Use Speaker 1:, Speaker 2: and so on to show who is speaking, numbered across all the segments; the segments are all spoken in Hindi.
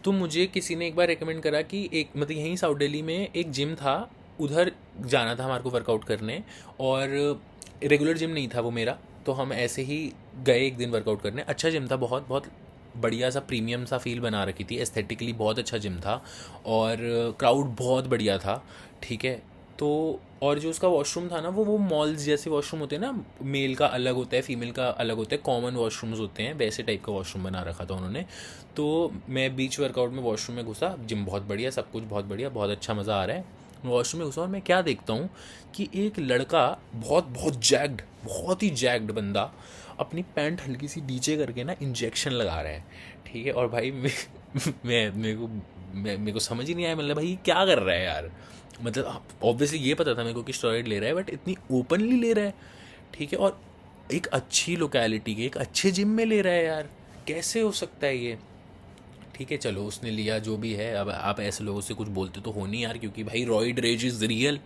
Speaker 1: तो मुझे किसी ने एक बार रिकमेंड करा कि एक मतलब यहीं साउथ दिल्ली में एक जिम था, उधर जाना था हमारे को वर्कआउट करने। और रेगुलर जिम नहीं था वो मेरा, तो हम ऐसे ही गए एक दिन वर्कआउट करने। अच्छा जिम था, बहुत बहुत बढ़िया सा प्रीमियम सा फील बना रखी थी, एस्थेटिकली बहुत अच्छा जिम था। और क्राउड बहुत बढ़िया था, ठीक है। तो और जो उसका वॉशरूम था ना, वो मॉल्स जैसे वॉशरूम होते हैं ना, मेल का अलग होता है, फीमेल का अलग होता है, कॉमन वॉशरूम्स होते हैं, वैसे टाइप का वॉशरूम बना रखा था उन्होंने। तो मैं बीच वर्कआउट में वॉशरूम में घुसा, जिम बहुत बढ़िया, सब कुछ बहुत बढ़िया, बहुत अच्छा मज़ा आ रहा है। मैं वॉशरूम में घुसा और मैं क्या देखता हूँ कि एक लड़का, बहुत बहुत जैक्ड, बहुत ही जैक्ड बंदा, अपनी पैंट हल्की सी नीचे करके ना इंजेक्शन लगा रहा है, ठीक है। और भाई मैं मेरे को समझ ही नहीं आया, मतलब भाई ये क्या कर रहा है यार। मतलब ऑब्वियसली ये पता था मेरे को कि स्टेरॉइड ले रहा है, बट इतनी ओपनली ले रहा है, ठीक है। और एक अच्छी लोकेलिटी के एक अच्छे जिम में ले रहा है यार, कैसे हो सकता है ये। ठीक है चलो, उसने लिया जो भी है। अब आप ऐसे लोगों से कुछ बोलते तो हो नहीं यार, क्योंकि भाई रॉइड रेज इज़ रियल,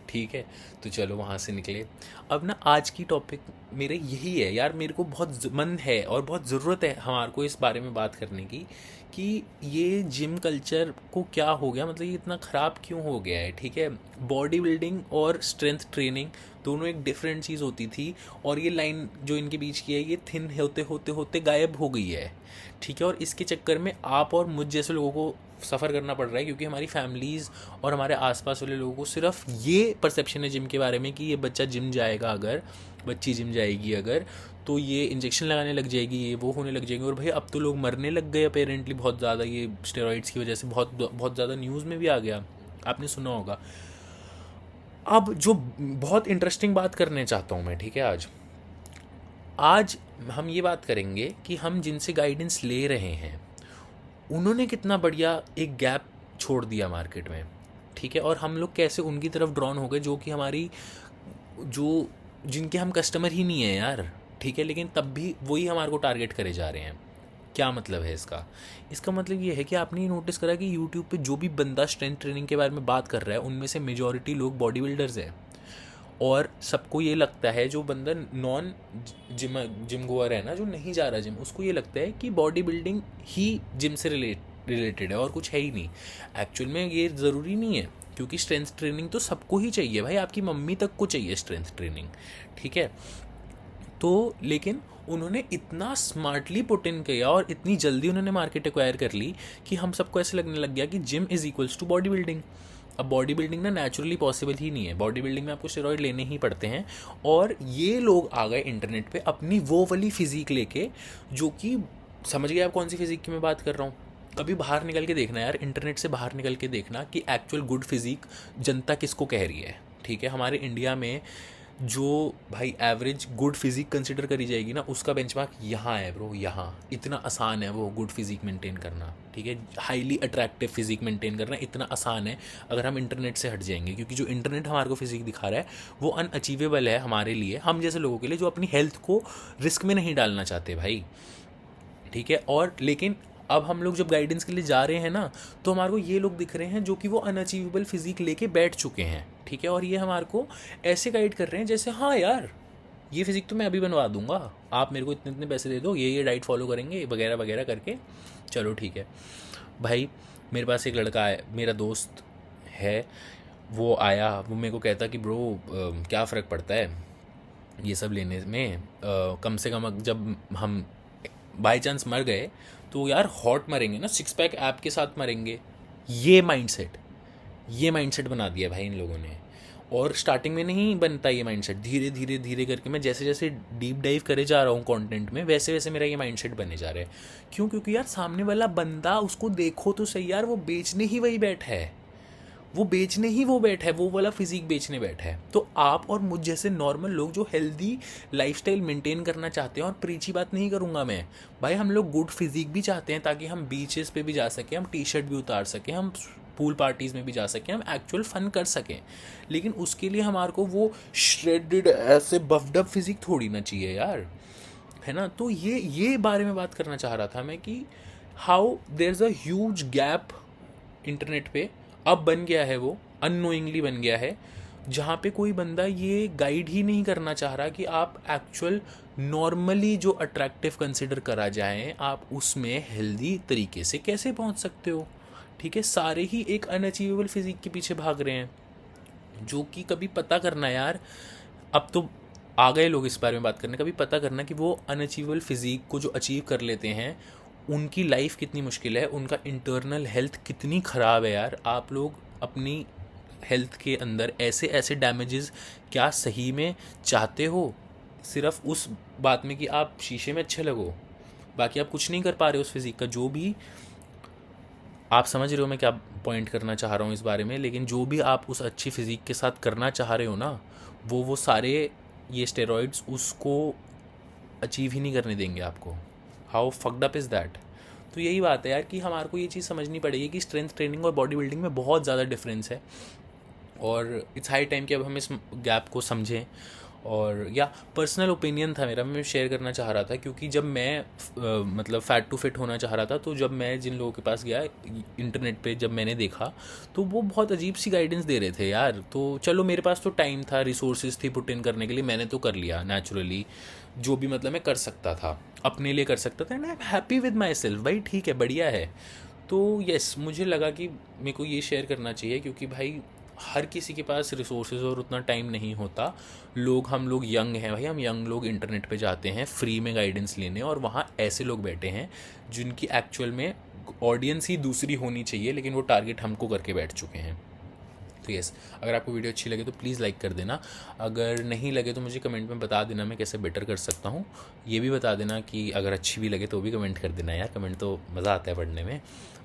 Speaker 1: ठीक है। तो चलो वहाँ से निकले। अब ना आज की टॉपिक मेरे यही है यार, मेरे को बहुत मन है और बहुत ज़रूरत है हमारे को इस बारे में बात करने की, कि ये जिम कल्चर को क्या हो गया, मतलब ये इतना ख़राब क्यों हो गया है, ठीक है। बॉडी बिल्डिंग और स्ट्रेंथ ट्रेनिंग दोनों एक डिफरेंट चीज़ होती थी, और ये लाइन जो इनके बीच की है ये थिन होते होते होते गायब हो गई है, ठीक है। और इसके चक्कर में आप और मुझ जैसे लोगों को सफ़र करना पड़ रहा है, क्योंकि हमारी फैमिलीज़ और हमारे आसपास वाले लोगों को सिर्फ ये परसेप्शन है जिम के बारे में कि ये बच्चा जिम जाएगा अगर, बच्ची जिम जाएगी अगर, तो ये इंजेक्शन लगाने लग जाएगी, ये वो होने लग जाएंगे। और भाई अब तो लोग मरने लग गए अपेरेंटली बहुत ज़्यादा, ये स्टेरॉइड्स की वजह से बहुत बहुत ज़्यादा न्यूज़ में भी आ गया, आपने सुना होगा। अब जो बहुत इंटरेस्टिंग बात करने चाहता हूँ मैं, ठीक है, आज आज हम ये बात करेंगे कि हम जिनसे गाइडेंस ले रहे हैं उन्होंने कितना बढ़िया एक गैप छोड़ दिया मार्केट में, ठीक है। और हम लोग कैसे उनकी तरफ ड्रॉन हो गए, जो कि हमारी, जो जिनके हम कस्टमर ही नहीं है यार, ठीक है, लेकिन तब भी वही हमारे को टारगेट करे जा रहे हैं। क्या मतलब है इसका? इसका मतलब ये है कि आपने ये नोटिस करा कि यूट्यूब पे जो भी बंदा स्ट्रेंथ ट्रेनिंग के बारे में बात कर रहा है उनमें से मेजॉरिटी लोग बॉडी बिल्डर्स हैं। और सबको ये लगता है, जो बंदा नॉन जिम जिम गोअर है ना, जो नहीं जा रहा जिम, उसको ये लगता है कि बॉडी बिल्डिंग ही जिम से रिलेटेड है और कुछ है ही नहीं। एक्चुअल में ये ज़रूरी नहीं है, क्योंकि स्ट्रेंथ ट्रेनिंग तो सबको ही चाहिए भाई, आपकी मम्मी तक को चाहिए स्ट्रेंथ ट्रेनिंग, ठीक है। तो लेकिन उन्होंने इतना स्मार्टली पुट इन किया और इतनी जल्दी उन्होंने मार्केट एक्वायर कर ली कि हम सबको ऐसे लगने लग गया कि gym is equals to body building. अब बॉडी बिल्डिंग ना नेचुरली पॉसिबल ही नहीं है, बॉडी बिल्डिंग में आपको स्टेरॉइड लेने ही पड़ते हैं। और ये लोग आ गए इंटरनेट पे अपनी वो वाली फिजिक लेके, जो कि, समझ गए आप कौन सी फिजिक की मैं बात कर रहा हूँ। कभी बाहर निकल के देखना यार, इंटरनेट से बाहर निकल के देखना कि एक्चुअल गुड फिजिक जनता किसको कह रही है, ठीक है। हमारे इंडिया में जो भाई एवरेज गुड फिजिक कंसिडर करी जाएगी ना, उसका बेंचमार्क यहाँ है ब्रो, यहाँ इतना आसान है वो गुड फिजिक मेंटेन करना, ठीक है। हाईली अट्रैक्टिव फिजिक मेंटेन करना इतना आसान है अगर हम इंटरनेट से हट जाएंगे, क्योंकि जो इंटरनेट हमारे को फिजिक दिखा रहा है वो अनअचीवेबल है हमारे लिए, हम जैसे लोगों के लिए जो अपनी हेल्थ को रिस्क में नहीं डालना चाहते भाई, ठीक है। और लेकिन अब हम लोग जब गाइडेंस के लिए जा रहे हैं ना, तो हमारे को ये लोग दिख रहे हैं जो कि वो अनअचीवेबल फिजिक लेके बैठ चुके हैं, ठीक है। और ये हमारे को ऐसे गाइड कर रहे हैं जैसे, हाँ यार ये फिजिक तो मैं अभी बनवा दूंगा, आप मेरे को इतने इतने पैसे दे दो, ये डाइट फॉलो करेंगे वगैरह वगैरह करके, चलो ठीक है। भाई मेरे पास एक लड़का है, मेरा दोस्त है, वो आया, वो मेरे को कहता कि ब्रो क्या फ़र्क पड़ता है ये सब लेने में, कम से कम जब हम बाई चांस मर गए तो यार हॉट मरेंगे ना, सिक्स पैक ऐप के साथ मरेंगे। ये माइंडसेट, ये माइंडसेट बना दिया भाई इन लोगों ने। और स्टार्टिंग में नहीं बनता ये माइंडसेट, धीरे धीरे धीरे करके मैं जैसे जैसे डीप डाइव करे जा रहा हूँ कंटेंट में, वैसे वैसे मेरा ये माइंडसेट बने जा रहा है। क्यों? क्योंकि यार सामने वाला बंदा, उसको देखो तो सही यार, वो बेचने ही वही बैठा है, वो बेचने ही वो बैठा है, वो वाला फिजिक बेचने बैठा है। तो आप और मुझ जैसे नॉर्मल लोग जो हेल्दी लाइफस्टाइल मेंटेन करना चाहते हैं, और प्रीची बात नहीं करूँगा मैं भाई, हम लोग गुड फिजिक भी चाहते हैं ताकि हम बीचेस पे भी जा सकें, हम टी शर्ट भी उतार सकें, हम पूल पार्टीज़ में भी जा सकें, हम एक्चुअल फ़न कर सकें। लेकिन उसके लिए हमारे को वो श्रेडेड ऐसे बफ्ड अप फिजिक थोड़ी ना चाहिए यार, है ना। तो ये बारे में बात करना चाह रहा था मैं कि how there is a huge gap internet पे, अब बन गया है वो, अननोइंगली बन गया है। जहाँ पे कोई बंदा ये गाइड ही नहीं करना चाह रहा कि आप एक्चुअल नॉर्मली जो अट्रैक्टिव कंसिडर करा जाए आप उसमें हेल्दी तरीके से कैसे पहुँच सकते हो। ठीक है, सारे ही एक अनअचीवेबल फिजिक के पीछे भाग रहे हैं, जो कि कभी पता करना यार, अब तो आ गए लोग इस बारे में बात करने, कभी पता करना कि वो अनअचीवेबल फिजिक को जो अचीव कर लेते हैं उनकी लाइफ कितनी मुश्किल है, उनका इंटरनल हेल्थ कितनी ख़राब है यार। आप लोग अपनी हेल्थ के अंदर ऐसे ऐसे डैमेजेस क्या सही में चाहते हो, सिर्फ उस बात में कि आप शीशे में अच्छे लगो, बाकी आप कुछ नहीं कर पा रहे उस फिज़िक का। जो भी आप समझ रहे हो मैं क्या पॉइंट करना चाह रहा हूँ इस बारे में, लेकिन जो भी आप उस अच्छी फिज़िक के साथ करना चाह रहे हो ना, वो सारे ये स्टेरॉइड्स उसको अचीव ही नहीं करने देंगे आपको। How fucked up is that. तो यही बात है यार कि हमारे को ये चीज़ समझनी पड़ेगी कि स्ट्रेंथ ट्रेनिंग और बॉडी बिल्डिंग में बहुत ज़्यादा डिफरेंस है, और इट्स हाई टाइम कि अब हम इस गैप को समझें। और या पर्सनल ओपिनियन था मेरा, मैं शेयर करना चाह रहा था, क्योंकि जब मैं मतलब फ़ैट टू फिट होना चाह रहा था, तो जब मैं जिन लोगों के पास गया इंटरनेट पे, जब मैंने देखा तो वो बहुत अजीब सी गाइडेंस दे रहे थे यार। तो चलो मेरे पास तो टाइम था, रिसोर्सेज थी पुट इन करने के लिए, मैंने तो कर लिया नेचुरली, जो भी मतलब मैं कर सकता था अपने लिए कर सकता था, and I am happy with my self. भाई ठीक है, बढ़िया है। तो यस, मुझे लगा कि मेरे को ये शेयर करना चाहिए, क्योंकि भाई हर किसी के पास रिसोर्सेज और उतना टाइम नहीं होता। हम लोग यंग हैं भाई, हम यंग लोग इंटरनेट पे जाते हैं फ्री में गाइडेंस लेने, और वहाँ ऐसे लोग बैठे हैं जिनकी एक्चुअल में ऑडियंस ही दूसरी होनी चाहिए, लेकिन वो टारगेट हमको करके बैठ चुके हैं। तो यस, अगर आपको वीडियो अच्छी लगे तो प्लीज़ लाइक कर देना, अगर नहीं लगे तो मुझे कमेंट में बता देना मैं कैसे बेटर कर सकता हूँ। ये भी बता देना कि अगर अच्छी भी लगे तो भी कमेंट कर देना यार, कमेंट तो मज़ा आता है पढ़ने में।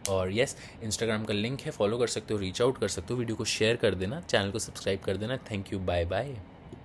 Speaker 1: और यस, इंस्टाग्राम का लिंक है, फॉलो कर सकते हो, रीच आउट कर सकते हो, वीडियो को शेयर कर देना, चैनल को सब्सक्राइब कर देना। Thank you, bye bye.